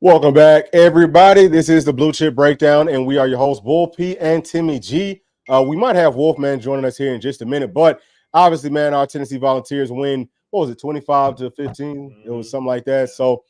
Welcome back, everybody. This is the Blue Chip Breakdown, and we are your hosts, Bull P and Timmy G. We might have Wolfman joining us here in just a minute, but obviously, man, our Tennessee Volunteers win. What was it, 25-15? It was something like that. So,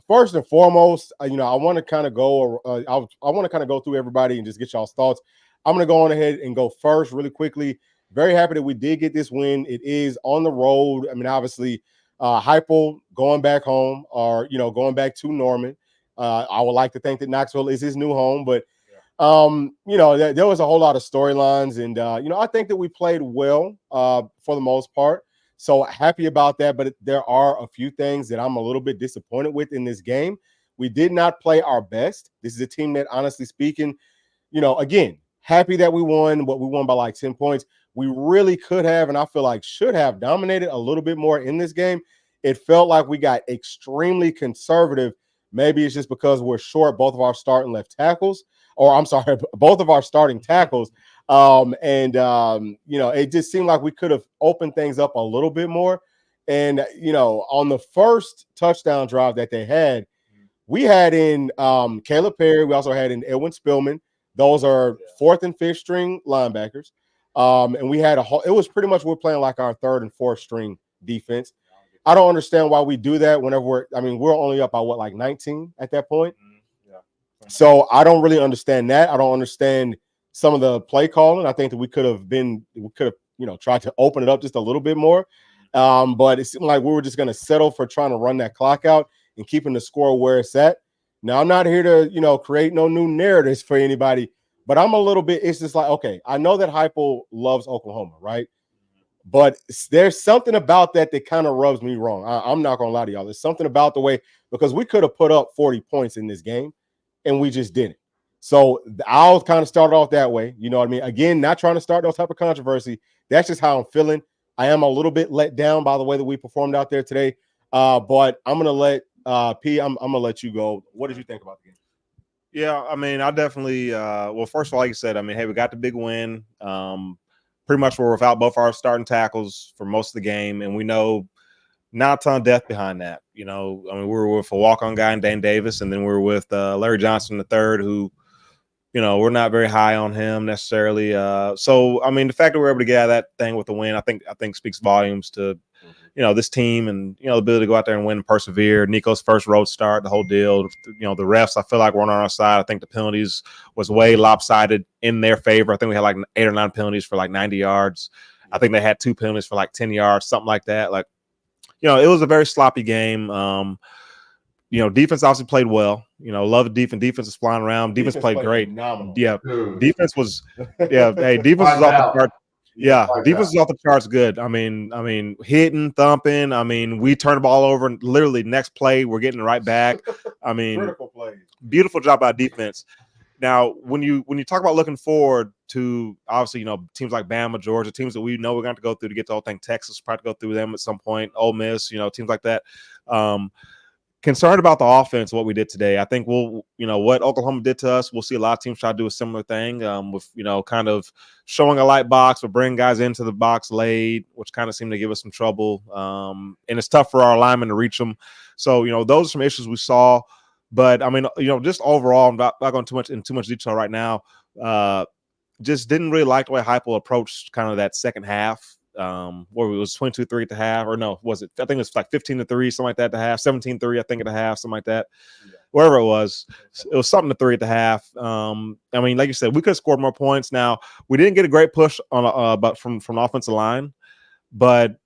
first and foremost, I want to kind of go. I want to kind of go through everybody and just get y'all's thoughts. I'm going to go on ahead and go first, really quickly. Very happy that we did get this win. It is on the road. I mean, obviously. Hypo going back home or, going back to Norman. I would like to think that Knoxville is his new home, but, there was a whole lot of storylines. And, I think that we played well for the most part. So happy about that. But there are a few things that I'm a little bit disappointed with in this game. We did not play our best. This is a team that, honestly speaking, again, happy that we won, but we won by like 10 points. We really could have, and I feel like should have dominated a little bit more in this game. It felt like we got extremely conservative. Maybe it's just because we're short both of our starting left tackles, or I'm sorry, both of our starting tackles. It just seemed like we could have opened things up a little bit more. And, on the first touchdown drive that they had, we had in Caleb Perry. We also had in Edwin Spillman. Those are fourth and fifth string linebackers. And we had it was pretty much we're playing like our third and fourth string defense. I don't understand why we do that whenever we're only up by like 19 at that point. Yeah. So I don't really understand that. I don't understand some of the play calling. I think that we could have, tried to open it up just a little bit more. But it seemed like we were just going to settle for trying to run that clock out and keeping the score where it's at. Now, I'm not here to, create no new narratives for anybody. But I'm a little bit, it's just like, okay, I know that Hypo loves Oklahoma, right? But there's something about that kind of rubs me wrong. I'm not going to lie to y'all. There's something about the way, because we could have put up 40 points in this game, and we just didn't. So I'll kind of start off that way. You know what I mean? Again, not trying to start those type of controversy. That's just how I'm feeling. I am a little bit let down by the way that we performed out there today. But I'm going to let P, I'm going to let you go. What did you think about the game? Yeah, I mean, I definitely first of all, like you said, I mean, hey, we got the big win. Pretty much we're without both our starting tackles for most of the game, and we know not a ton of depth behind that. I mean, we were with a walk-on guy in Dane Davis, and then we were with Larry Johnson III, who, we're not very high on him necessarily. So, I mean, the fact that we're able to get out of that thing with the win, I think speaks volumes to this team and, the ability to go out there and win and persevere. Nico's first road start, the whole deal. The refs, I feel like we're on our side. I think the penalties was way lopsided in their favor. I think we had like 8 or 9 penalties for like 90 yards. I think they had 2 penalties for like 10 yards, something like that. Like, it was a very sloppy game. Defense obviously played well. Love the defense. Defense is flying around. Defense played great. Phenomenal. Yeah. Defense was defense was off the chart. Yeah, defense is off the charts good. I mean, hitting, thumping. I mean, we turned the ball over and literally next play, we're getting it right back. I mean, critical plays. Beautiful job by defense. Now, when you talk about looking forward to obviously, teams like Bama, Georgia, teams that we know we're going to go through to get the whole thing, Texas, probably go through them at some point, Ole Miss, teams like that. Concerned about the offense, what we did today. I think what Oklahoma did to us, we'll see a lot of teams try to do a similar thing with, kind of showing a light box or bring guys into the box late, which kind of seemed to give us some trouble. And it's tough for our linemen to reach them. So, those are some issues we saw. But, I mean, just overall, I'm not going into too much detail right now. Just didn't really like the way Hypo approached kind of that second half. Where it was 22-3 at the half, or no, was it? I think it was like 15-3, something like that at the half, 17-3, I think at the half, something like that. Yeah. Wherever it was something to 3 at the half. I mean, like you said, we could have scored more points. Now we didn't get a great push on, but from the offensive line, but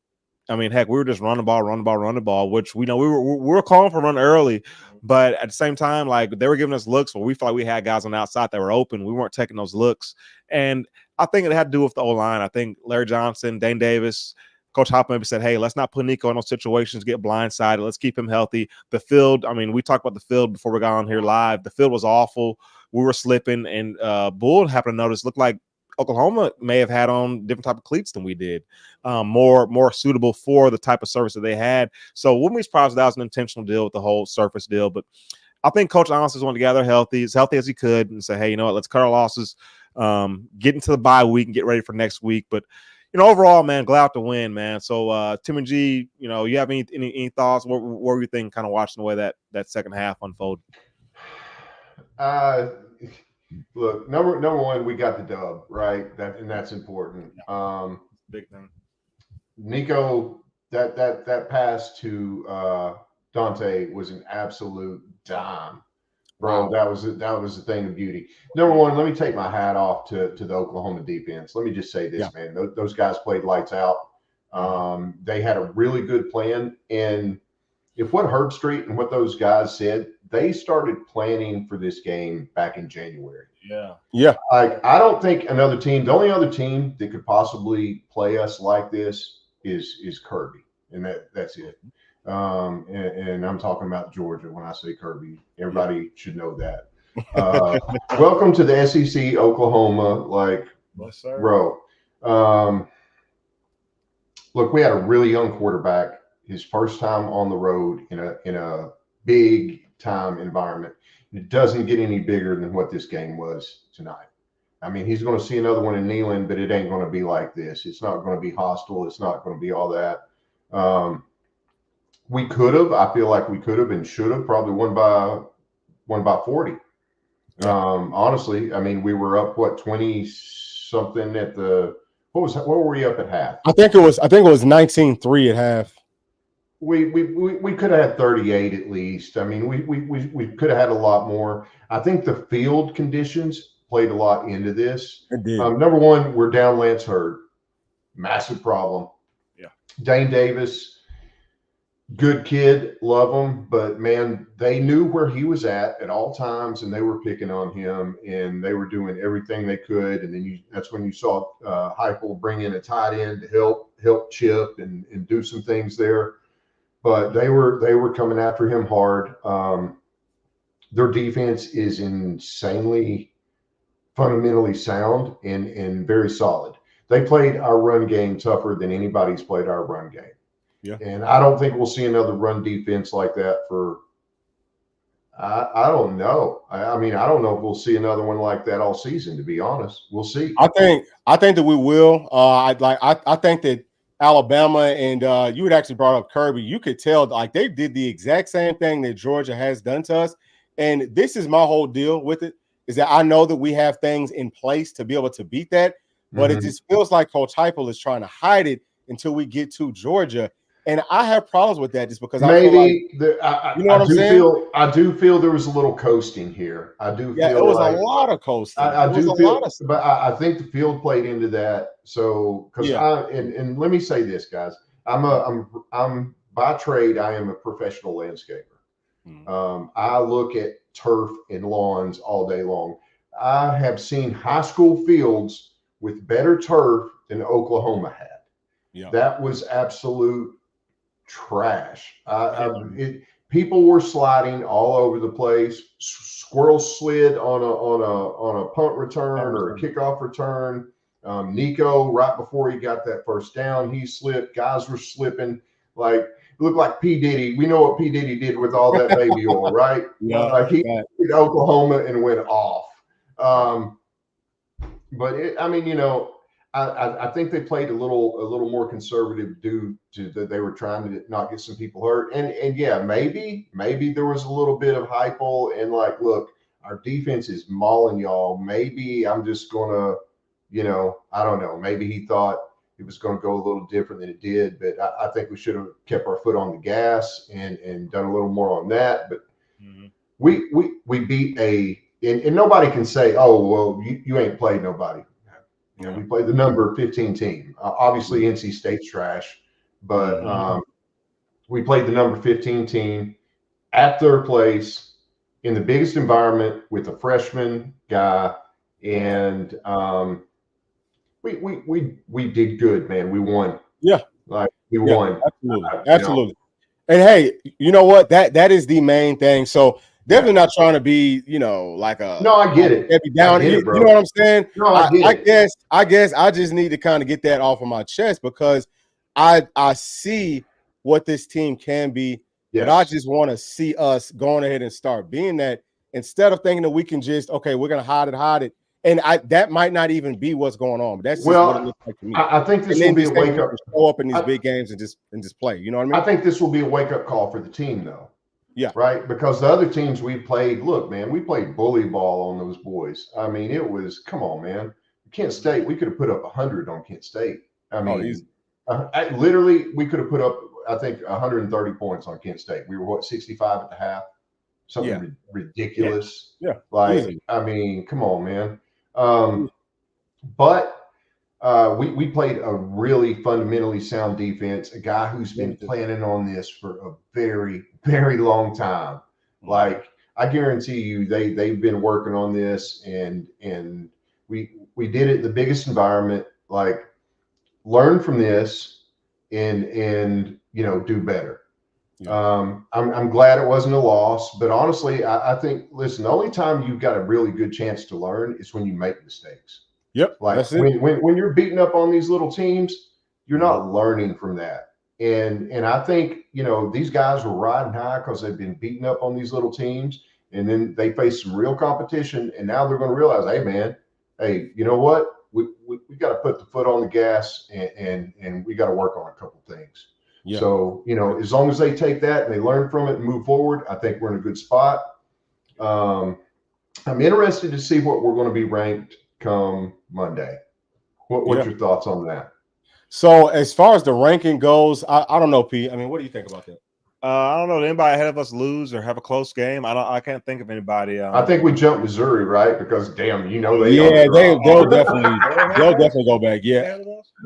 I mean, heck, we were just running the ball, which we know we were calling for run early, but at the same time, like they were giving us looks where we felt like we had guys on the outside that were open. We weren't taking those looks, and I think it had to do with the O-line. I think Larry Johnson, Dane Davis, Coach Hop maybe said, hey, let's not put Nico in those situations, get blindsided. Let's keep him healthy. The field, I mean, we talked about the field before we got on here live. The field was awful. We were slipping, and Bull happened to notice, looked like Oklahoma may have had on different type of cleats than we did, more suitable for the type of surface that they had. So wouldn't be surprised if that was an intentional deal with the whole surface deal. But I think Coach honestly just wanted to gather healthy, as healthy as he could, and say, hey, you know what, let's cut our losses, get into the bye week and get ready for next week. But overall, man, glad to win, man. So, Tim and G, you have any thoughts? What were you thinking, kind of watching the way that second half unfold? Look, number one, we got the dub, right? That's important. Big thing. Nico, that pass to Dante was an absolute dime, bro. Wow. That was a thing of beauty. Number one, let me take my hat off to the Oklahoma defense. Let me just say this, man. Those guys played lights out. They had a really good plan, and if what Herb Street and what those guys said, they started planning for this game back in January. Yeah. Like, I don't think another team, the only other team that could possibly play us like this is Kirby, and that's it. And I'm talking about Georgia when I say Kirby. Everybody should know that. Welcome to the SEC, Oklahoma. Like, Yes, sir. bro. Look, we had a really young quarterback. His first time on the road in a big time environment. It doesn't get any bigger than what this game was tonight. I mean, he's going to see another one in Neyland, but it ain't going to be like this. It's not going to be hostile. It's not going to be all that. We could have. I feel like we could have and should have probably won by 40. Yeah. Honestly, I mean, we were up 20 something at the what were we up at half? I think it was 19-3 at half. We could have had 38 at least. I mean, we could have had a lot more. I think the field conditions played a lot into this. It did. Number one, we're down Lance Hurd. Massive problem. Yeah. Dane Davis, good kid, love him, but man, they knew where he was at all times, and they were picking on him, and they were doing everything they could. And then that's when you saw Heupel bring in a tight end to help Chip and do some things there. But they were coming after him hard. Their defense is insanely fundamentally sound and very solid. They played our run game tougher than anybody's played our run game. Yeah. And I don't think we'll see another run defense like that for I don't know. I mean, I don't know if we'll see another one like that all season, to be honest. We'll see. I think that we will. I think that Alabama and you had actually brought up Kirby. You could tell like they did the exact same thing that Georgia has done to us. And this is my whole deal with it, is that I know that we have things in place to be able to beat that, but it just feels like Coach Heupel is trying to hide it until we get to Georgia. And I have problems with that just because maybe I do feel there was a little coasting here. I do feel it was like, a lot of coasting. But I think the field played into that. So and let me say this, guys, I'm by trade, I am a professional landscaper. I look at turf and lawns all day long. I have seen high school fields with better turf than Oklahoma had. Yeah. That was absolute trash. People were sliding all over the place. Squirrels slid on a punt return or a kickoff return. Nico, right before he got that first down, he slipped. Guys were slipping. Like, it looked like P. Diddy. We know what P. Diddy did with all that baby oil, right? Yeah. Like, he hit Oklahoma and went off. But I mean, I think they played a little more conservative due to that they were trying to not get some people hurt. And yeah, maybe there was a little bit of Heupel and like, look, our defense is mauling y'all. Maybe I'm just gonna, I don't know. Maybe he thought it was going to go a little different than it did. But I think we should have kept our foot on the gas and done a little more on that. But we beat and nobody can say, oh, well, you ain't played nobody. We played the number 15 team. Obviously, NC State's trash, but we played the number 15 team at their place in the biggest environment with a freshman guy, and we did good, man. We won. Yeah, we won. Absolutely. And hey, you know what? That is the main thing. So. Definitely not trying to be, like a. No, I get it. Down. You know what I'm saying? No, I guess I just need to kind of get that off of my chest because I see what this team can be, but I just want to see us going ahead and start being that instead of thinking that we can just we're gonna hide it, And that might not even be what's going on. But that's just what it looks like to me. I think this and will be a wake up. Show up in these big games and just play. You know what I mean? I think this will be a wake up call for the team, though. Yeah. Right. Because the other teams we played, look, man, we played bully ball on those boys. I mean, it was, come on, man. Kent State, we could have put up 100 on Kent State. I mean, literally, we could have put up, I think, 130 points on Kent State. We were 65 at the half, something ridiculous. Yeah. Like, easy. I mean, come on, man. But we played a really fundamentally sound defense, a guy who's been planning on this for a very, very long time. Like, I guarantee you they've been working on this, and we did it in the biggest environment. Like, learn from this and do better. Yeah. I'm glad it wasn't a loss, but honestly, I think, listen, the only time you've got a really good chance to learn is when you make mistakes. Yep. Like when you're beating up on these little teams, you're not learning from that. And I think, these guys were riding high because they've been beating up on these little teams, and then they face some real competition, and now they're going to realize, hey man, you know what? We got to put the foot on the gas, and we got to work on a couple things. Yeah. So, as long as they take that and they learn from it and move forward, I think we're in a good spot. I'm interested to see what we're going to be ranked come Monday. What's your thoughts on that? So as far as the ranking goes, I don't know, Pete. I mean, what do you think about that? I don't know. Did anybody ahead of us lose or have a close game? I can't think of anybody. I think we jumped Missouri, right? Because damn, they'll definitely go back. Yeah.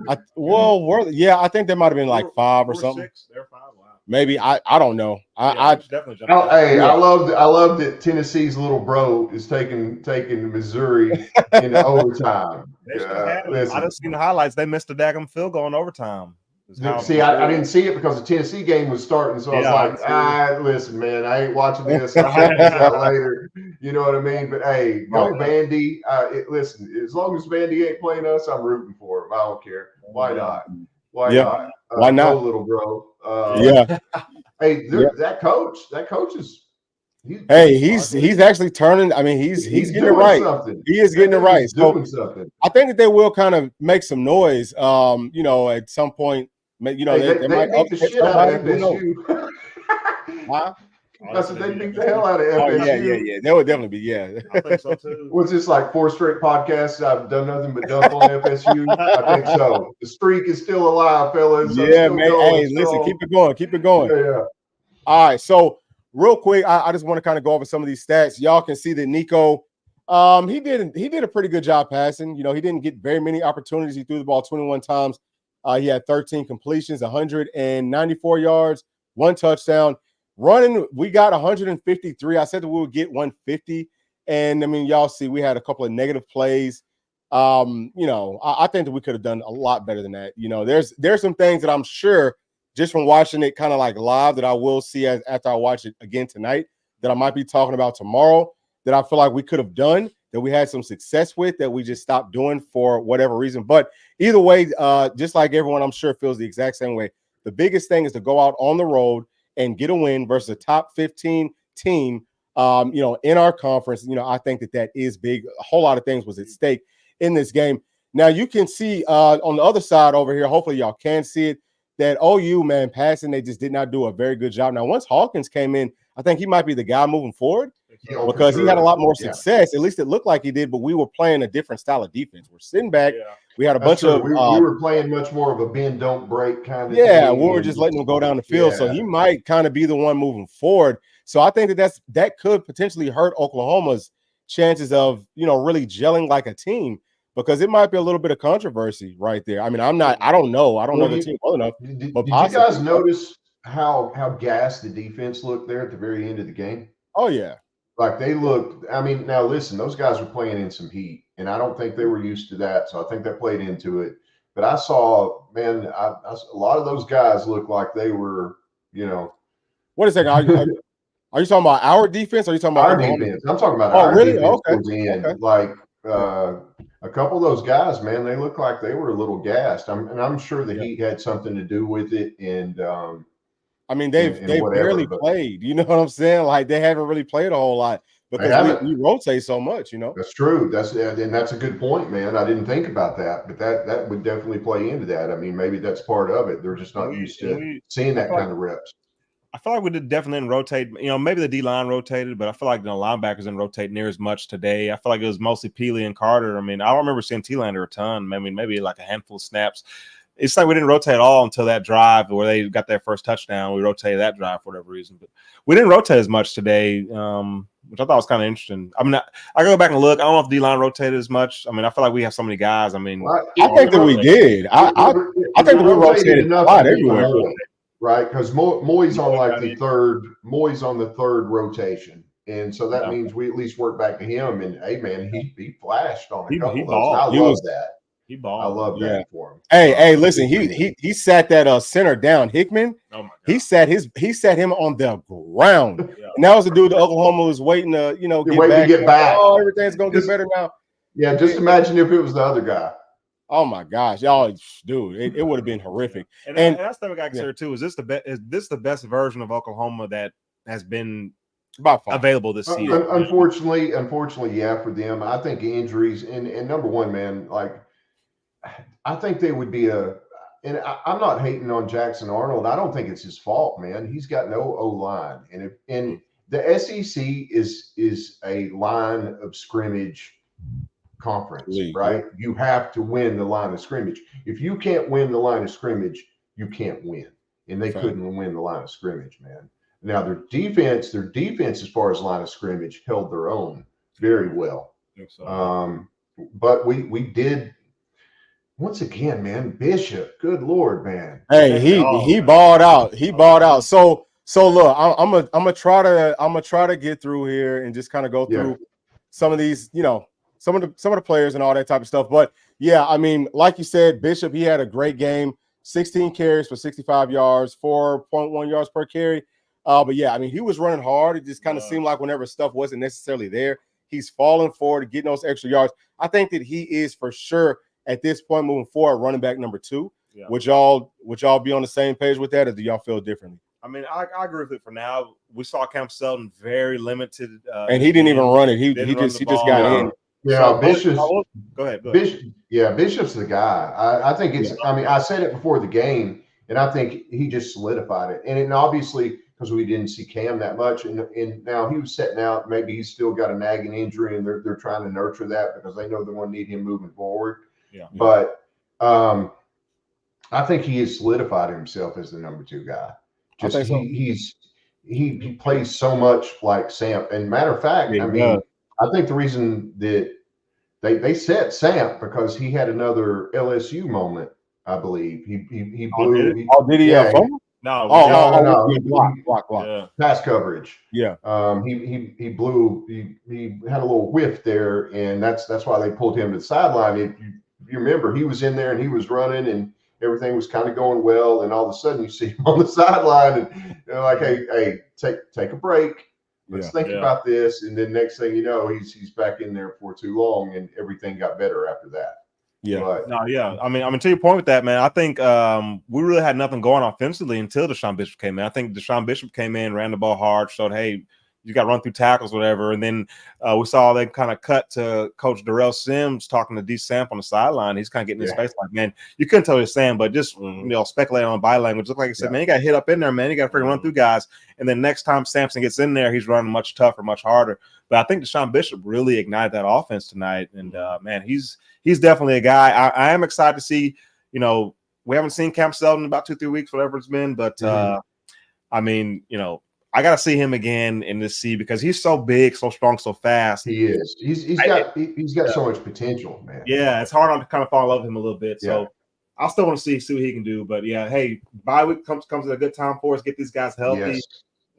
I think there might have been like 5 or something. 6. They're 5. Wow. Maybe I don't know. I definitely jumped. I love that Tennessee's little bro is taking Missouri into overtime. I just seen the highlights. They missed a daggum field goal in overtime. See, I didn't see it because the Tennessee game was starting, so I was like, listen, man, I ain't watching this. I'll check this out later. You know what I mean? But hey, go Vandy. Listen, as long as Vandy ain't playing us, I'm rooting for him. I don't care. Why not? Why not? Why not, go, little bro? Hey, that coach is. He's actually turning. I mean, he's getting it right. Something. He is getting it right. Doing something. I think that they will kind of make some noise. At some point. They might beat the shit out of FSU. I said they beat the hell out of FSU. Oh, yeah. They would definitely be. I think so too. Was this like 4 straight podcasts? I've done nothing but dump on FSU. I think so. The streak is still alive, fellas. Yeah, man. Hey, listen, keep it going. Yeah. All right, so real quick, I just want to kind of go over some of these stats. Y'all can see that Nico, he did a pretty good job passing. He didn't get very many opportunities. He threw the ball 21 times. He had 13 completions, 194 yards, 1 touchdown. Running, we got 153. I said that we would get 150. And, I mean, y'all see we had a couple of negative plays. I think that we could have done a lot better than that. There's some things that I'm sure just from watching it kind of like live that I will see after I watch it again tonight that I might be talking about tomorrow that I feel like we could have done, that we had some success with, that we just stopped doing for whatever reason. But either way, just like everyone, I'm sure feels the exact same way. The biggest thing is to go out on the road and get a win versus a top 15 team, in our conference. I think that is big. A whole lot of things was at stake in this game. Now you can see on the other side over here, hopefully y'all can see it, that OU, man, passing, they just did not do a very good job. Now, once Hawkins came in, I think he might be the guy moving forward because he had a lot more success. At least it looked like he did, but we were playing a different style of defense. We're sitting back. Yeah. We had a bunch of we were playing much more of a bend, don't break kind of thing. We were just letting them go down the field. Yeah. So he might kind of be the one moving forward. So I think that could potentially hurt Oklahoma's chances of, really gelling like a team, because it might be a little bit of controversy right there. I mean, I don't know. I don't know the team well enough. Did you guys notice how gassed the defense looked there at the very end of the game? Oh, yeah. Like they looked, I mean, now listen, those guys were playing in some heat, and I don't think they were used to that. So I think that played into it. But I saw, man, a lot of those guys looked like they were, What is that? Are you talking about our defense? Or are you talking about our defense? I'm talking about our defense. Okay. Like, a couple of those guys, man, they look like they were a little gassed. I'm sure the heat had something to do with it. And I mean, they've barely played. You know what I'm saying? Like they haven't really played a whole lot. because we rotate so much, you know. That's true. And that's a good point, man. I didn't think about that, but that would definitely play into that. I mean, maybe that's part of it. They're just not used to seeing that kind of reps. I feel like we definitely didn't rotate. You know, maybe the D line rotated, but I feel like the linebackers didn't rotate near as much today. I feel like it was mostly Peely and Carter. I mean, I don't remember seeing T-Lander a ton. I mean, maybe like a handful of snaps. It's like we didn't rotate at all until that drive where they got their first touchdown. We rotated that drive for whatever reason, but we didn't rotate as much today, which I thought was kind of interesting. I mean, I go back and look. I don't know if D-line rotated as much. I mean, I feel like we have so many guys. I mean, I think that we did. I think that we rotated a lot everywhere. Right, because Moy's on like the third rotation, and so that means we at least work back to him. And hey, man, he flashed on a couple of those. I love that. He balled. I love that for him. Hey, listen, he sat that center down, Hickman. Oh my God. He sat him on the ground. And that was the dude that Oklahoma was waiting to, get back. Oh, everything's gonna get better now. Yeah, just imagine if it was the other guy. Oh my gosh, y'all, dude, it would have been horrific. And that's the thing I got considered too. Is this the best version of Oklahoma that has been available this season? Unfortunately, yeah, for them. I think injuries and number one, man, like I think they would be and I'm not hating on Jackson Arnold. I don't think it's his fault, man. He's got no O-line, and the SEC is a line of scrimmage conference, right? You have to win the line of scrimmage. If you can't win the line of scrimmage, you can't win. And they couldn't win the line of scrimmage, man. Now their defense as far as line of scrimmage held their own very well. I think so. But we did once again, man. Bishop, good Lord, man. Hey, he balled out. He balled out. So look, I'm gonna try to get through here and just kind of go through some of these, some of the players and all that type of stuff. But yeah, I mean, like you said, Bishop, he had a great game, 16 carries for 65 yards, 4.1 yards per carry. But yeah, I mean, he was running hard. It just kind of seemed like whenever stuff wasn't necessarily there, he's falling forward, getting those extra yards. I think that he is for sure at this point moving forward, running back number 2. Yeah. Would y'all be on the same page with that, or do y'all feel differently? I mean, I agree with it for now. We saw Cam Selton very limited, and he didn't even run it. He just got in. Yeah, so, Bishop's. Go ahead. Bishop's the guy. I think it's. I mean, I said it before the game, and I think he just solidified it. And obviously, because we didn't see Cam that much, and now he was setting out. Maybe he's still got a nagging injury, and they're trying to nurture that because they know they're going to need him moving forward. Yeah. But I think he has solidified himself as the number 2 guy. Just he plays so much like Samp. And matter of fact, I think the reason that they set Samp because he had another LSU moment. I believe he blew. Did he? No. Block. Yeah. Pass coverage. Yeah. He blew. He had a little whiff there, and that's why they pulled him to the sideline. If you remember, he was in there and he was running and everything was kind of going well, and all of a sudden you see him on the sideline and they're like, hey, take a break. Let's think about this. And then next thing you know, he's back in there for too long, and everything got better after that. Yeah. I mean, to your point with that, man, I think we really had nothing going offensively until Deshaun Bishop came in. I think Deshaun Bishop came in, ran the ball hard, showed, hey, you got to run through tackles, whatever. And then we saw they kind of cut to Coach Darrell Sims talking to D. Samp on the sideline. He's kind of getting his face like, man, you couldn't tell what he's saying, but just speculating on body language. Looked like he said, man, you got hit up in there, man. You got to freaking run through guys. And then next time Sampson gets in there, he's running much tougher, much harder. But I think Deshaun Bishop really ignited that offense tonight. And man, he's definitely a guy. I am excited to see. We haven't seen Cam Selton in about 2-3 weeks, whatever it's been. But I mean, I got to see him again in this season because he's so big, so strong, so fast. He is. He's got so much potential, man. Yeah, it's hard to kind of fall in love with him a little bit. So I still want to see what he can do. But yeah, hey, bye week comes at a good time for us. Get these guys healthy,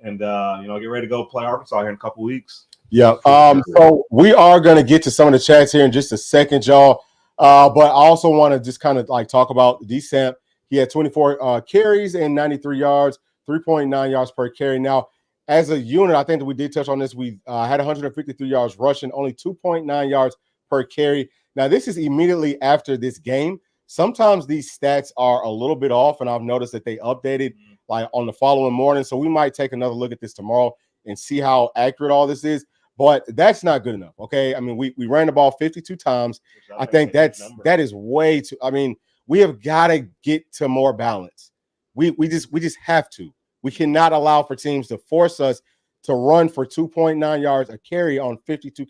and get ready to go play Arkansas here in a couple weeks. Yeah. So we are going to get to some of the chats here in just a second, y'all. But I also want to just kind of like talk about DeSamp. He had 24 carries and 93 yards. 3.9 yards per carry. Now, as a unit, I think that we did touch on this. We had 153 yards rushing, only 2.9 yards per carry. Now, this is immediately after this game. Sometimes these stats are a little bit off, and I've noticed that they updated like on the following morning. So we might take another look at this tomorrow and see how accurate all this is. but that's not good enough. Okay. I mean, we ran the ball 52 times. I think that is way too. I mean, we have got to get to more balance. We just have to. We cannot allow for teams to force us to run for 2.9 yards a carry on 52.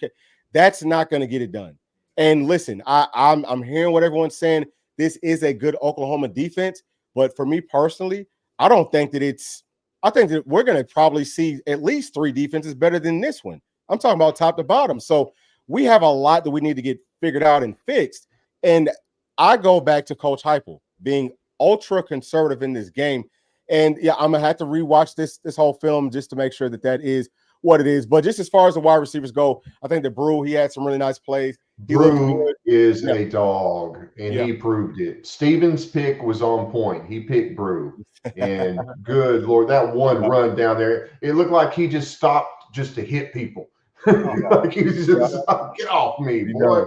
That's not going to get it done. And listen, I'm hearing what everyone's saying. This is a good Oklahoma defense, but for me personally, I don't think that it's. I think that we're going to probably see at least 3 defenses better than this one. I'm talking about top to bottom. So we have a lot that we need to get figured out and fixed. And I go back to Coach Heupel being ultra conservative in this game. And yeah, I'm gonna have to rewatch this whole film just to make sure that is what it is. But just as far as the wide receivers go, I think that Brew, he had some really nice plays. Brew is a dog, and he proved it. Steven's pick was on point. He picked Brew, and good Lord, that one run down there, it looked like he just stopped just to hit people. Like he was just get off me, boy.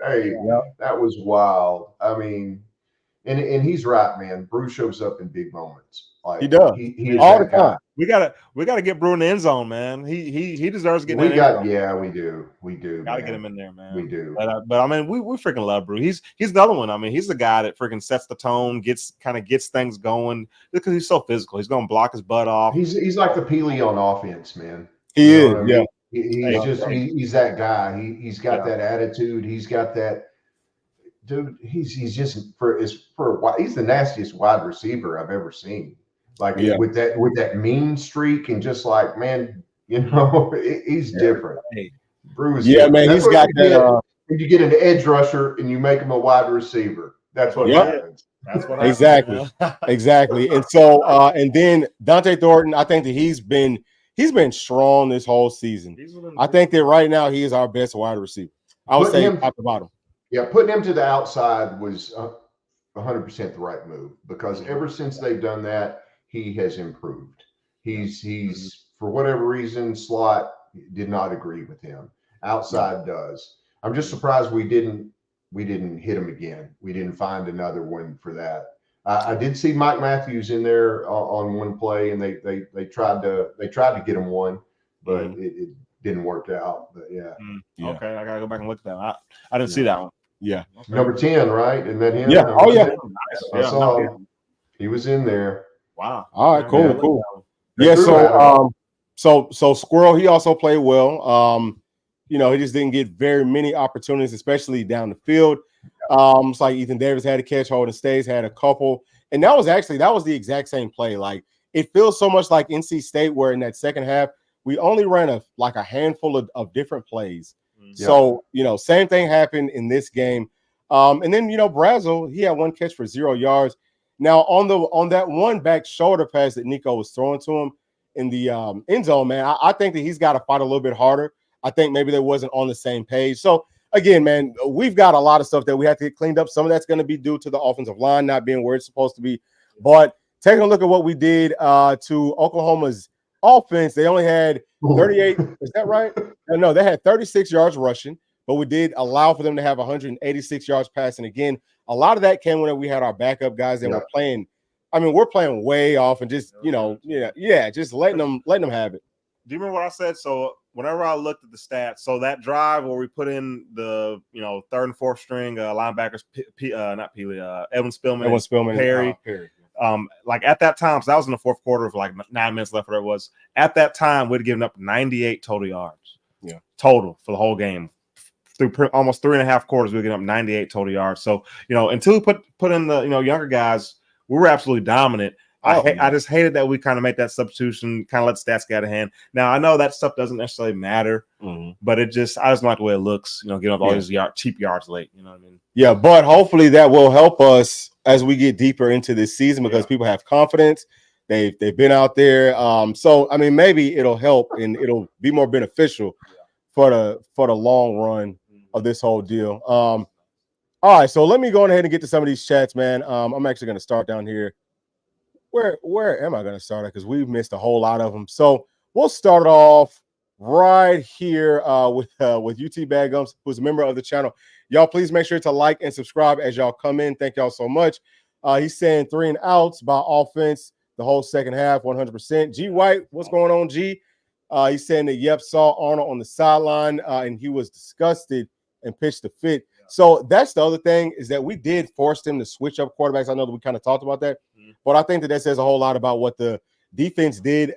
Hey, that was wild. I mean, and he's right, man. Brew shows up in big moments. Like he does. He is all the guy. time. We gotta get Brew in the end zone, man. He deserves to get in the end zone. Yeah, we do. Gotta get him in there, man. We do. But I mean, we freaking love Brew. He's another one. I mean, he's the guy that freaking sets the tone, gets things going because he's so physical. He's gonna block his butt off. He's like the Peely on offense, man. He is. I mean? He's that guy. He's got that attitude. He's got that. Dude, he's just he's the nastiest wide receiver I've ever seen. Like with that mean streak and just like, man, he's different. Brew is different. Man, he's got that. When you get an edge rusher and you make him a wide receiver, that's what happens. That's what happens. Exactly. And so and then Dante Thornton, I think that he's been strong this whole season. I think that right now he is our best wide receiver. I would say top to bottom. Yeah, putting him to the outside was 100% the right move because ever since they've done that, he has improved. He's for whatever reason, slot did not agree with him. Outside does. I'm just surprised we didn't hit him again. We didn't find another one for that. I did see Mike Matthews in there on one play, and they tried to get him one, but it didn't work out. But okay, I gotta go back and look at that. I didn't see that one. Yeah, number 10, right? Isn't that him? Yeah. Oh yeah. I saw him. He was in there. Wow. All right. Cool. Yeah. So Squirrel, he also played well. He just didn't get very many opportunities, especially down the field. It's like Ethan Davis had a catch, Holden Stays had a couple, and that was the exact same play. Like it feels so much like NC State, where in that second half we only ran a handful of different plays. So same thing happened in this game. And then Brazel, he had one catch for 0 yards. Now on that one back shoulder pass that Nico was throwing to him in the end zone, man, I think that he's got to fight a little bit harder. I think maybe they wasn't on the same page. So again, man, we've got a lot of stuff that we have to get cleaned up. Some of that's going to be due to the offensive line not being where it's supposed to be. But taking a look at what we did to Oklahoma's offense, they only had 38. Is that right? No, they had 36 yards rushing, but we did allow for them to have 186 yards passing. Again, a lot of that came when we had our backup guys that were playing. I mean, we're playing way off and just, just letting them have it. Do you remember what I said? So whenever I looked at the stats, so that drive where we put in the, third and fourth string linebackers, Evan Spillman, Perry. Like at that time, so that was in the fourth quarter of like 9 minutes left, whatever it was. At that time, we'd given up 98 total yards. Yeah. Total for the whole game. Through almost 3.5 quarters, we were getting up 98 total yards. So, until we put in the, younger guys, we were absolutely dominant. I just hated that we kind of made that substitution, kind of let stats get out of hand. Now, I know that stuff doesn't necessarily matter, but I just don't like the way it looks, getting up all these cheap yards late. You know what I mean? Yeah, but hopefully that will help us as we get deeper into this season because people have confidence. They've been out there. So, I mean, maybe it'll help and it'll be more beneficial for the long run of this whole deal. All right, so let me go ahead and get to some of these chats, man. I'm actually going to start down here. Where am I going to start at? Because we've missed a whole lot of them. So we'll start off right here with UT Bad Gums, who's a member of the channel. Y'all, please make sure to like and subscribe as y'all come in. Thank y'all so much. He's saying 3 and outs by offense the whole second half, 100%. G White, what's going on, G? He's saying that Yep saw Arnold on the sideline and he was disgusted and pitched a fit. Yeah. So that's the other thing is that we did force them to switch up quarterbacks. I know that we kind of talked about that, but I think that says a whole lot about what the defense did.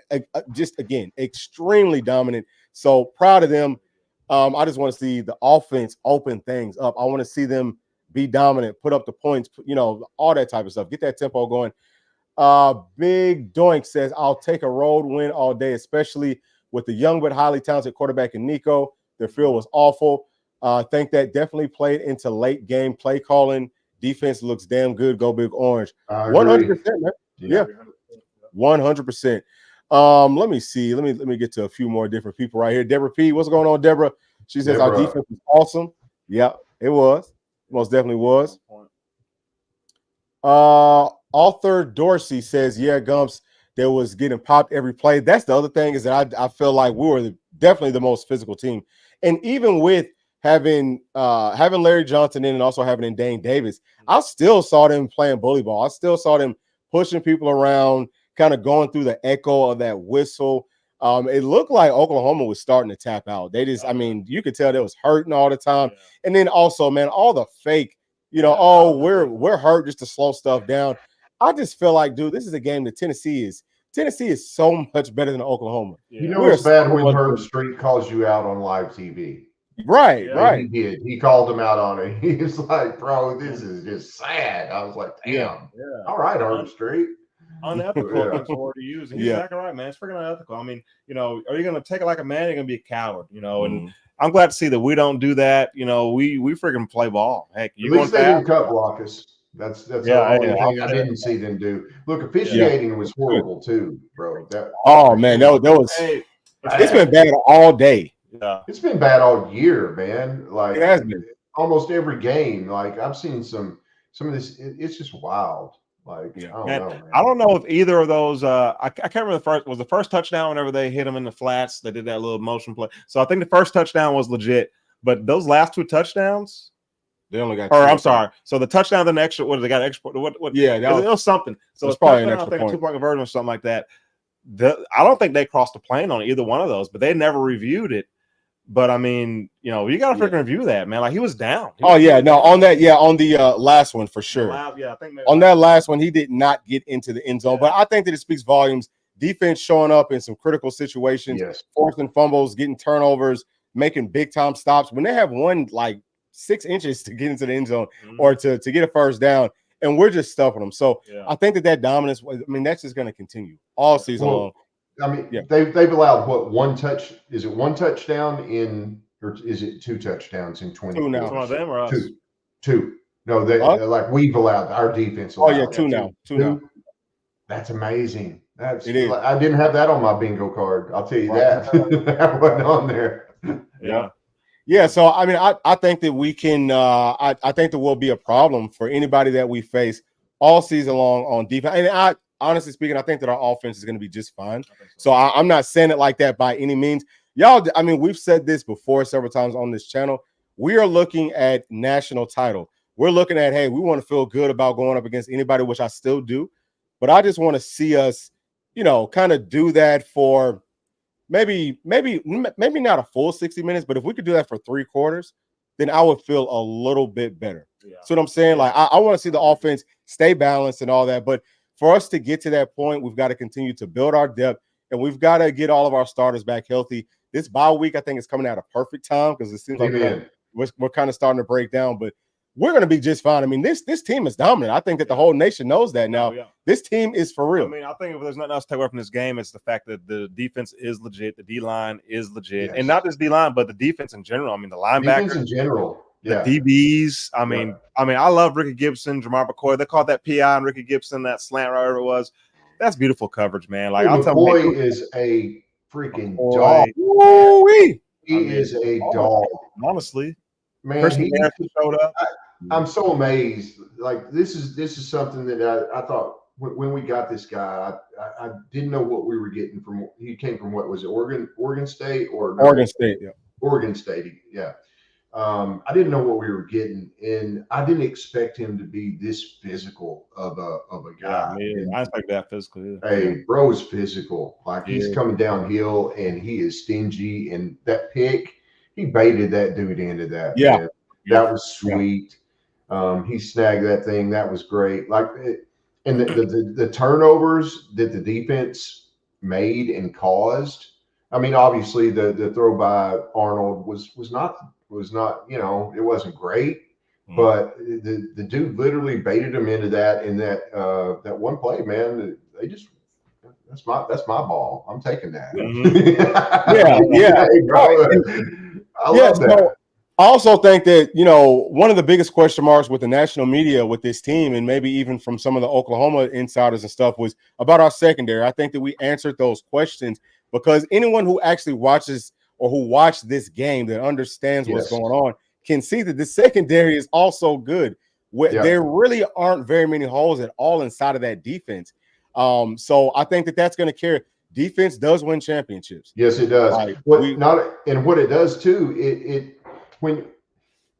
Just again, extremely dominant. So proud of them. I just want to see the offense open things up. I want to see them be dominant, put up the points, all that type of stuff. Get that tempo going. Big Doink says, I'll take a road win all day, especially with the young but highly talented quarterback in Nico. Their field was awful. I think that definitely played into late game play calling. Defense looks damn good. Go Big Orange. 100%, man. Yeah. 100%. Let me see. Let me get to a few more different people right here. Deborah P. What's going on, Deborah? She says our defense was awesome. Yeah, it was. Most definitely was. Arthur Dorsey says, yeah, Gumps, there was getting popped every play. That's the other thing is that I feel like we were definitely the most physical team. And even with having Larry Johnson in and also having in Dane Davis, I still saw them playing bully ball. I still saw them pushing people around, kind of going through the echo of that whistle. It looked like Oklahoma was starting to tap out. They just, you could tell they was hurting all the time. Yeah. And then also, man, all the fake, we're hurt just to slow stuff down. I just feel like, dude, this is a game that Tennessee is so much better than Oklahoma. Yeah. It's bad when Herb Street calls you out on live TV. Right, right. He did. He called him out on it. He was like, bro, this is just sad. I was like, damn. Yeah. All right, Herb Street. Unethical is the word to use. And he's exactly right, man. It's freaking unethical. I mean, are you going to take it like a man? You're going to be a coward, and I'm glad to see that we don't do that. We freaking play ball. Heck, at least they didn't cut block us. That's the only thing I didn't see them do. Look, officiating was horrible too, bro. That was. Hey, it's been bad all day. Yeah, it's been bad all year, man. Like it has been almost every game. Like I've seen some of this. It's just wild. Like I don't know, man. I don't know if either of those. I can't remember the first touchdown whenever they hit him in the flats. They did that little motion play. So I think the first touchdown was legit, but those last two touchdowns. They only got. Or I'm sorry. So the touchdown, then extra. What did they got? Extra. What? Yeah, it was something. So it's probably an extra point. A 2-point conversion or something like that. I don't think they crossed the plane on either one of those, but they never reviewed it. But I mean, you got to freaking review that, man. Like he was down. On the last one for sure. I think maybe on that last one, he did not get into the end zone. But I think that it speaks volumes. Defense showing up in some critical situations, forcing fumbles, getting turnovers, making big time stops. When they have one like 6 inches to get into the end zone or to get a first down, and we're just stuffing them. So I think that dominance, that's just going to continue all season long. I mean, they've allowed one touch? Is it one touchdown or is it 2 touchdowns in 20? Two now. One of them or us? Two. No, like we've allowed our defense. Two now. That's amazing. It is. I didn't have that on my bingo card. I'll tell you that. That wasn't on there. Yeah. So I think that we can. I think there will be a problem for anybody that we face all season long on defense. And honestly speaking, I think that our offense is going to be just fine. So I'm not saying it like that by any means. Y'all, we've said this before several times on this channel. We are looking at national title. We're looking at, hey, we want to feel good about going up against anybody, which I still do. But I just want to see us, kind of do that for maybe not a full 60 minutes, but if we could do that for 3 quarters, then I would feel a little bit better. Yeah. So what I'm saying, like I want to see the offense stay balanced and all that, but for us to get to that point, we've got to continue to build our depth, and we've got to get all of our starters back healthy. This bye week, I think, is coming at a perfect time because it seems like we're kind of starting to break down, but we're going to be just fine. This team is dominant. I think that the whole nation knows that now. This team is for real. I think if there's nothing else to take away from this game, it's the fact that the defense is legit. The D-line is legit. And not just D-line, but the defense in general. The linebackers. Defense in general. The DBs. I love Ricky Gibson, Jamar McCoy. They called that PI on Ricky Gibson, that slant, whatever it was. That's beautiful coverage, man. Like McCoy is a freaking dog. He is a dog. Honestly, man, he showed up. I'm so amazed. Like this is something that I thought when we got this guy, I didn't know what we were getting from. He came from what was it? Oregon State or Oregon State, yeah. Oregon State, yeah. I didn't know what we were getting, and I didn't expect him to be this physical of a Yeah, guy. man. And I expect that physically. hey, bro is physical. Like he's Yeah. coming downhill, and he is stingy. And that pick, he baited that dude into that, Yeah. man. Yeah. That was sweet. He snagged that thing. That was great. And the turnovers that the defense made and caused. I mean, obviously the throw by Arnold was not, it wasn't great, but the dude literally baited him into that in that one play, man. They just that's my ball. I'm taking that. Yeah. Hey, bro, I love So that. I also think that, one of the biggest question marks with the national media with this team, and maybe even from some of the Oklahoma insiders and stuff, was about our secondary. I think that we answered those questions because anyone who actually watches or who watched this game that understands what's Yes. going on can see that the secondary is also good. Yeah. There really aren't very many holes at all inside of that defense. So I think that that's going to carry. Defense does win championships. Yes, it does. Like, What it does too, when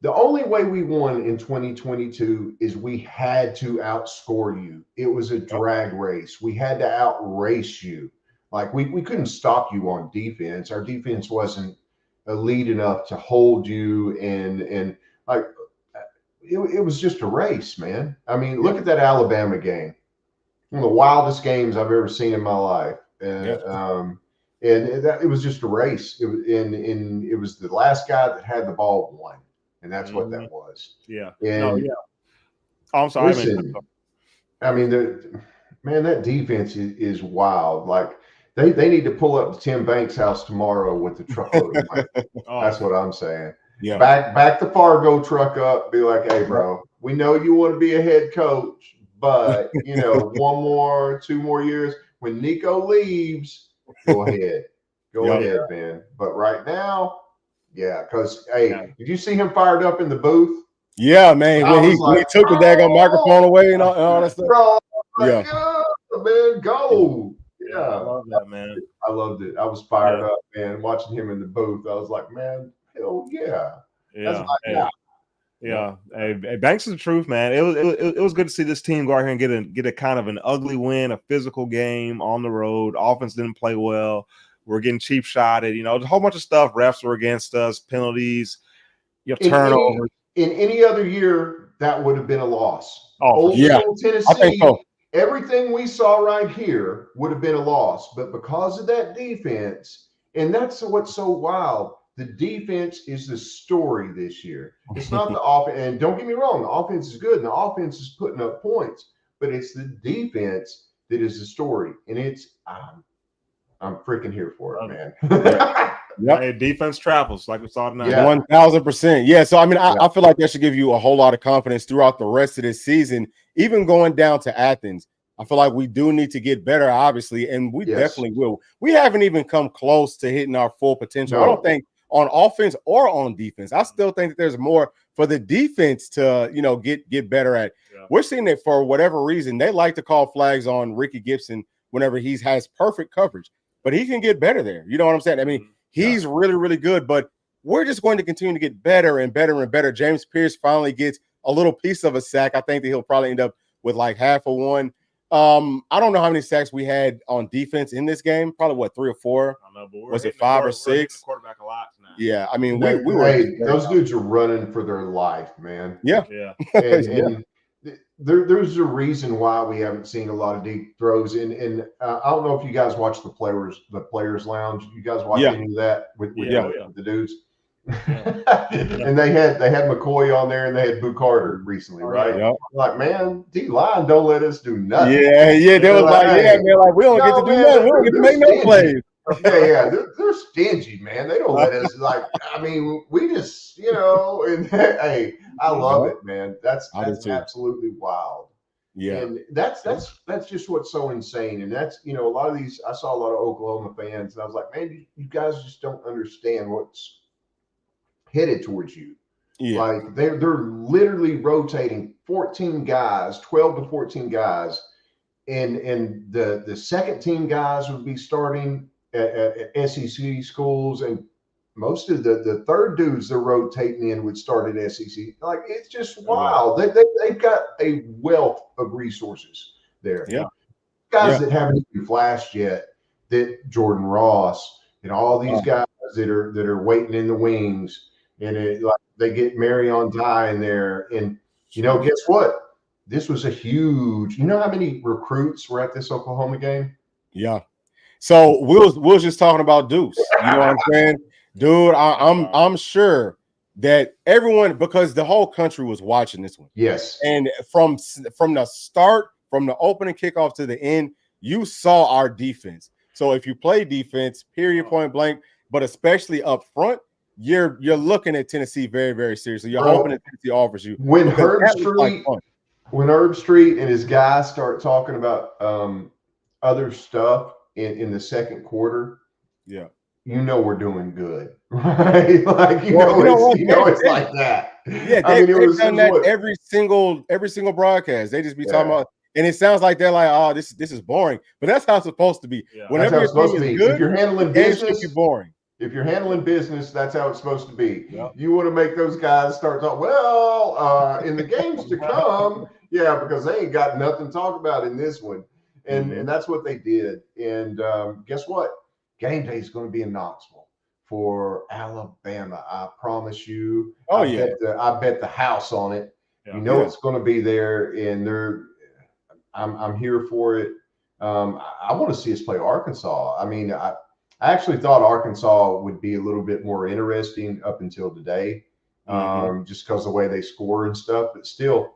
the only way we won in 2022 is we had to outscore you. It was a drag race. We had to outrace you. Like we couldn't stop you on defense. Our defense wasn't elite enough to hold you, and like it was just a race, man. I mean, look at that Alabama game. One of the wildest games I've ever seen in my life. And it was just a race. It was the last guy that had the ball won, and that's what that was. Yeah. And Oh, I'm sorry. listen, I mean, that defense is wild. Like they need to pull up to Tim Banks' house tomorrow with the truckload of money. That's what I'm saying. Yeah. Back the Fargo truck up. Be like, hey, bro, we know you want to be a head coach, but 2 more years. When Nico leaves, go ahead, man. But right now, because did you see him fired up in the booth? Yeah, man. When he took the daggone microphone away and all that stuff. Bro, man, go. Yeah, I love that, man. I loved it. I was fired up, man, watching him in the booth. I was like, man, hell yeah. That's my guy. Yeah, hey, Banks is the truth, man. It was good to see this team go out here and get a kind of an ugly win, a physical game on the road. Offense didn't play well. We're getting cheap shotted. A whole bunch of stuff. Refs were against us. Penalties. Turnovers. In any other year, that would have been a loss. Old School Tennessee. I think so. Everything we saw right here would have been a loss, but because of that defense, and that's what's so wild. The defense is the story this year. It's not the offense. And don't get me wrong, the offense is good and the offense is putting up points, but it's the defense that is the story. And I'm freaking here for it, man. Hey, defense travels like we saw tonight. 1,000%. Yeah. So, I mean, I feel like that should give you a whole lot of confidence throughout the rest of this season, even going down to Athens. I feel like we do need to get better, obviously, and we definitely will. We haven't even come close to hitting our full potential. No. I don't think on offense or on defense. I still think that there's more for the defense to, get better at. Yeah. We're seeing it for whatever reason. They like to call flags on Ricky Gibson whenever he has perfect coverage, but he can get better there. You know what I'm saying? I mean, he's really, really good, but we're just going to continue to get better and better and better. James Pierce finally gets a little piece of a sack. I think that he'll probably end up with like half of one. I don't know how many sacks we had on defense in this game. Probably 3 or 4. I don't know, but was it 5 or 6? The quarterback a lot tonight. Yeah, I mean, those dudes are running for their life, man. Yeah. And there's a reason why we haven't seen a lot of deep throws. And I don't know if you guys watch the players lounge. You guys watch any of that with the dudes? And they had McCoy on there and they had Boo Carter recently, right? Yep. Like, man, D-line don't let us do nothing. Yeah. They was like, man, like we don't get to do nothing. We don't get to make no plays. They're stingy, man. They don't let us we just, and hey, I love it, man. That's absolutely wild. Yeah. And that's just what's so insane. And that's, a lot of these, I saw a lot of Oklahoma fans and I was like, man, you guys just don't understand what's headed towards you. Yeah. Like they're literally rotating 14 guys, 12 to 14 guys. And the second team guys would be starting at SEC schools, and most of the third dudes they're rotating in would start at SEC. Like, it's just wild. They've got a wealth of resources there. Yeah. Guys that haven't even flashed yet, that Jordan Ross and all these guys that are waiting in the wings, and like they get Marion Dye in there, and guess what? This was a huge. You know how many recruits were at this Oklahoma game? Yeah. So we was just talking about Deuce. You know what I'm saying, dude? I'm sure that everyone, because the whole country was watching this one. Yes. And from the start, from the opening kickoff to the end, you saw our defense. So if you play defense, period, point blank, but especially up front, you're looking at Tennessee very, very seriously. You're hoping that Tennessee offers you. When Herb Street and his guys start talking about other stuff in the second quarter, we're doing good, right? Like it's like that. Yeah, they've done that every single broadcast. They just be talking about, and it sounds like they're like, oh, this is boring, but that's how it's supposed to be. Yeah. Whenever your team is good, if you're handling business, be boring. If you're handling business, that's how it's supposed to be. Yep. You want to make those guys start talking, well, in the games to come, because they ain't got nothing to talk about in this one. And that's what they did. And guess what? Game day is going to be in Knoxville for Alabama. I promise you. I bet the house on it. Yeah. It's going to be there, and I'm here for it. I want to see us play Arkansas. I mean, I actually thought Arkansas would be a little bit more interesting up until today, just because of the way they score and stuff. But still,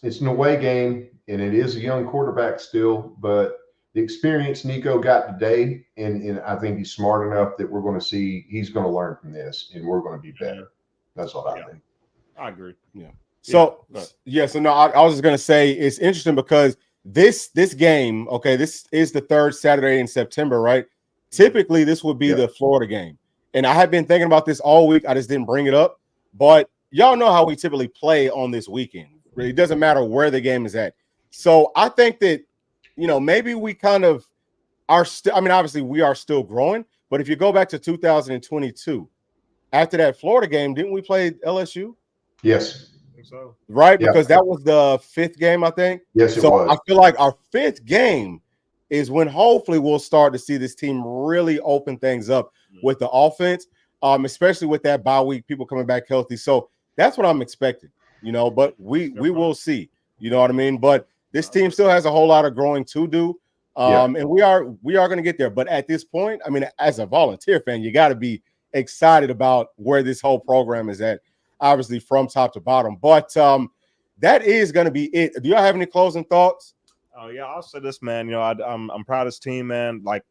it's an away game, and it is a young quarterback still. But the experience Nico got today, and I think he's smart enough that we're going to see he's going to learn from this, and we're going to be better. That's what I think. I agree. Yeah. So no, I was just going to say it's interesting because this game, this is the third Saturday in September, right? Typically, this would be the Florida game. And I have been thinking about this all week. I just didn't bring it up. But y'all know how we typically play on this weekend. It doesn't matter where the game is at. So I think that, maybe we kind of are still – I mean, obviously, we are still growing. But if you go back to 2022, after that Florida game, didn't we play LSU? Yes. I think so. Right? Because that was the fifth game, I think. Yes, it was. I feel like our fifth game is when hopefully we'll start to see this team really open things up with the offense, especially with that bye week, people coming back healthy. So that's what I'm expecting, but we will see, you know what I mean? But this team still has a whole lot of growing to do. And we are going to get there. But at this point, I mean, as a volunteer fan, you got to be excited about where this whole program is at, obviously from top to bottom. But that is going to be it. Do y'all have any closing thoughts? Oh yeah, I'll say this, man. I'm proud of this team, man. Like,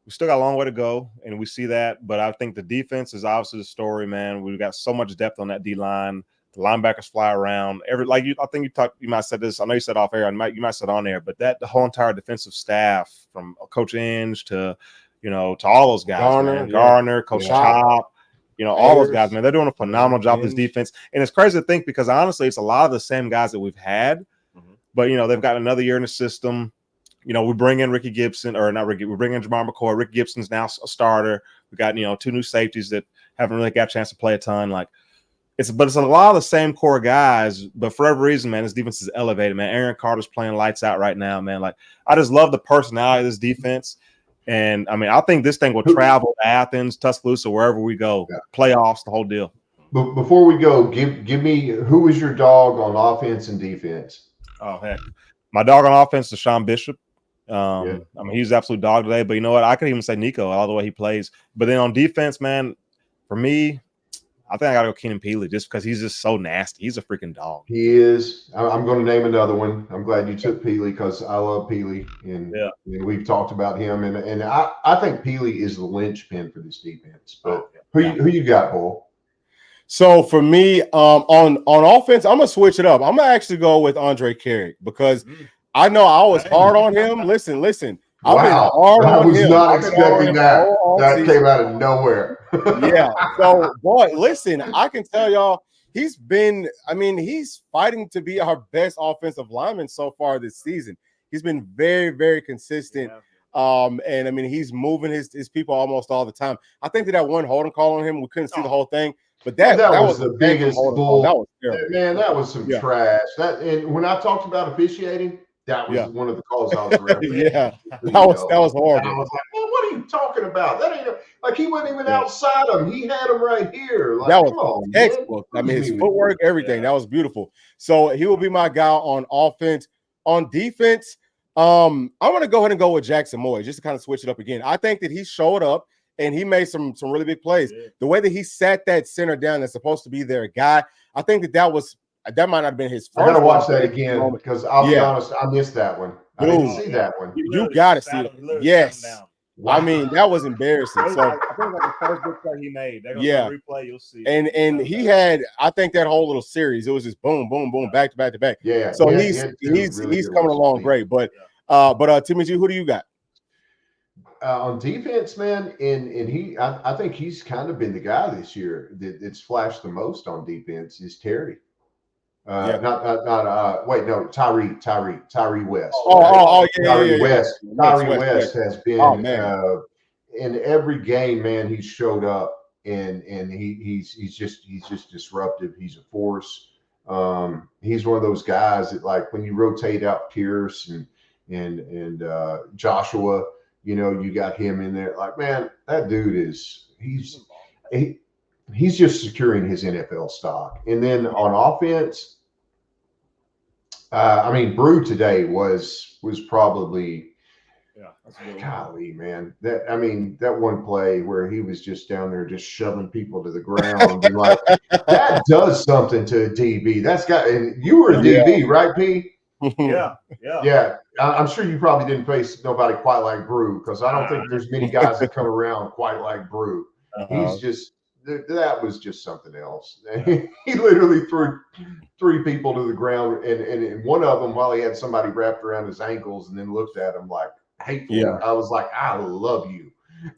we still got a long way to go, and we see that. But I think the defense is obviously the story, man. We've got so much depth on that D line. The linebackers fly around. I think you might have said this. I know you said off air. You might have said on air, but the whole entire defensive staff, from Coach Inge to all those guys, Garner, Coach Chop, all those guys, man. They're doing a phenomenal job with this defense, and it's crazy to think because honestly, it's a lot of the same guys that we've had. But, they've got another year in the system. We bring in Ricky Gibson, or not Ricky. We bring in Jamar McCoy. Ricky Gibson's now a starter. We got, two new safeties that haven't really got a chance to play a ton. It's a lot of the same core guys. But for every reason, man, this defense is elevated, man. Aaron Carter's playing lights out right now, man. I just love the personality of this defense. And, I mean, I think this thing will travel to Athens, Tuscaloosa, wherever we go. Yeah. Playoffs, the whole deal. But before we go, give me who is your dog on offense and defense? Oh, heck. My dog on offense is Sean Bishop. I mean, he's absolute dog today. But you know what? I could even say Nico, all the way he plays. But then on defense, man, for me, I think I got to go Keenan Peely just because he's just so nasty. He's a freaking dog. He is. I'm going to name another one. I'm glad you took Peely because I love Peely. And we've talked about him. And I think Peely is the linchpin for this defense. But who you got, Bull? So for me, on offense, I'm gonna switch it up. I'm gonna actually go with Andre Carrick because I know I was hard on him. Listen. I've been hard on him. I was not expecting that. That came out of nowhere. Yeah. So, boy, listen, I can tell y'all he's fighting to be our best offensive lineman so far this season. He's been very, very consistent. And I mean, he's moving his people almost all the time. I think that one holding call on him, we couldn't see the whole thing, but that was the a biggest bull. That was terrible. Man, that was some trash. And when I talked about officiating, that was one of the calls I was around. That was horrible. And I was like, man, what are you talking about? That ain't like he wasn't even outside him. He had him right here. Like, that was come on, textbook. I mean, his footwork, everything. That was beautiful. So he will be my guy on offense. On defense, I want to go ahead and go with Jackson Moy just to kind of switch it up again. I think that he showed up and he made some really big plays. Yeah. The way that he sat that center down that's supposed to be their guy, I think that might not have been his first. I gotta watch that again because I'll be honest, I missed that one. I didn't see that one. You gotta see it. Yes. Wow. I mean, that was embarrassing. So I think like the first big play he made. They're gonna replay, you'll see. And he had, I think that whole little series, it was just boom, boom, boom, back to back to back. Yeah. So he's coming along great. But Timmy G, who do you got? On defense, man, and I think he's kind of been the guy this year that's flashed the most on defense is Terry. Tyree West. Tyree West. Tyree West has been in every game, man. He's showed up and he's just disruptive. He's a force. He's one of those guys that, like, when you rotate out Pierce and Joshua, you know, you got him in there. Like, man, that dude he's just securing his NFL stock. And then on offense, I mean, Brew today was probably, golly, man. That one play where he was just down there just shoving people to the ground, and like that does something to a DB. And you were a DB, right, P? Yeah. I'm sure you probably didn't face nobody quite like Brew, because I don't think there's many guys that come around quite like Brew. He's just. That was just something else. He literally threw 3 people to the ground, and one of them, while he had somebody wrapped around his ankles, and then looked at him like hateful. Yeah. I was like, I love you.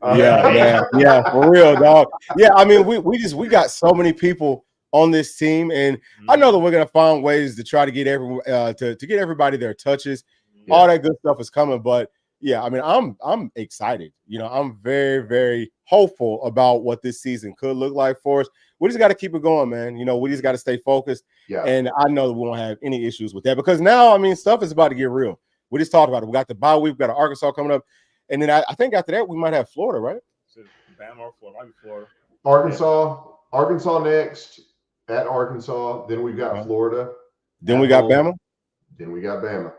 Yeah, for real, dog. Yeah, I mean, we got so many people on this team, and I know that we're gonna find ways to try to get everyone to get everybody their touches. Yeah. All that good stuff is coming, but yeah, I mean, I'm excited. You know, I'm very, very hopeful about what this season could look like for us. We just got to keep it going, man. You know, we just got to stay focused. Yeah. And I know that we won't have any issues with that, because now, I mean, stuff is about to get real. We just talked about it. We got the bye week. We've got Arkansas coming up. And then I think after that, we might have Florida, right? Bama or Florida. Might be Florida. Arkansas next at Arkansas. Then we've got Florida. Then we got Bama. Then we got Bama.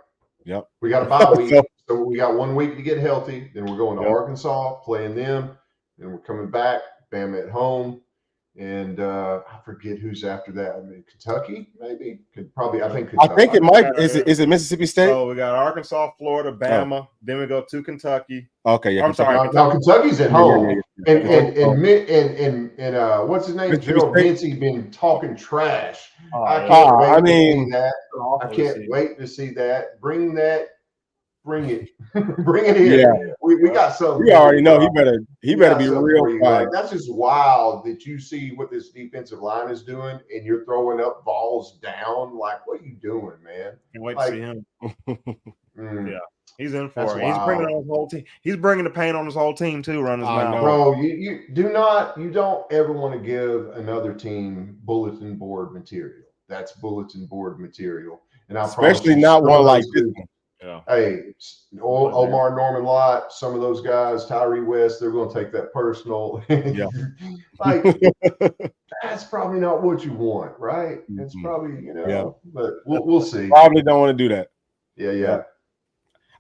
Yep. We got a bye week. So we got 1 week to get healthy. Then we're going to Arkansas, playing them. Then we're coming back, Bama at home. And I forget who's after that. I mean, Kentucky, maybe. I think Kentucky. I think it might. Is it Mississippi State? Oh, we got Arkansas, Florida, Bama. Then we go to Kentucky. Okay, yeah. I'm sorry. Now Kentucky's at home. And what's his name? Gerald Mincy's been talking trash. I can't wait to see that. I can't wait to see that. Bring it. Bring it in. Yeah. We got something. We already know he better be real quiet. Like, that's just wild that you see what this defensive line is doing, and you're throwing up balls down. Like, what are you doing, man? Can't wait to see him. Yeah. He's in for it. He's bringing on his whole team. He's bringing the pain on his whole team too. Run his mouth, bro. You don't ever want to give another team bulletin board material. That's bulletin board material, and especially not one like this one. Yeah. Hey, Omar Norman Lott, some of those guys, Tyree West, they're going to take that personal. Yeah. Like, that's probably not what you want, right? It's probably, but we'll see. Probably don't want to do that. Yeah.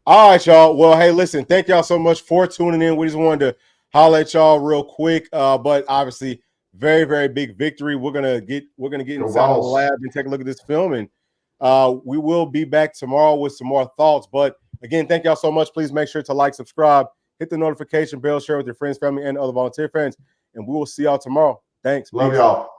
All right, y'all. Well, hey, listen, thank y'all so much for tuning in. We just wanted to holler at y'all real quick, but obviously, very, very big victory. We're gonna get inside of the lab and take a look at this film, and we will be back tomorrow with some more thoughts. But again, thank y'all so much. Please make sure to like, subscribe, hit the notification bell, share with your friends, family, and other volunteer friends, and we will see y'all tomorrow. Thanks. Love y'all.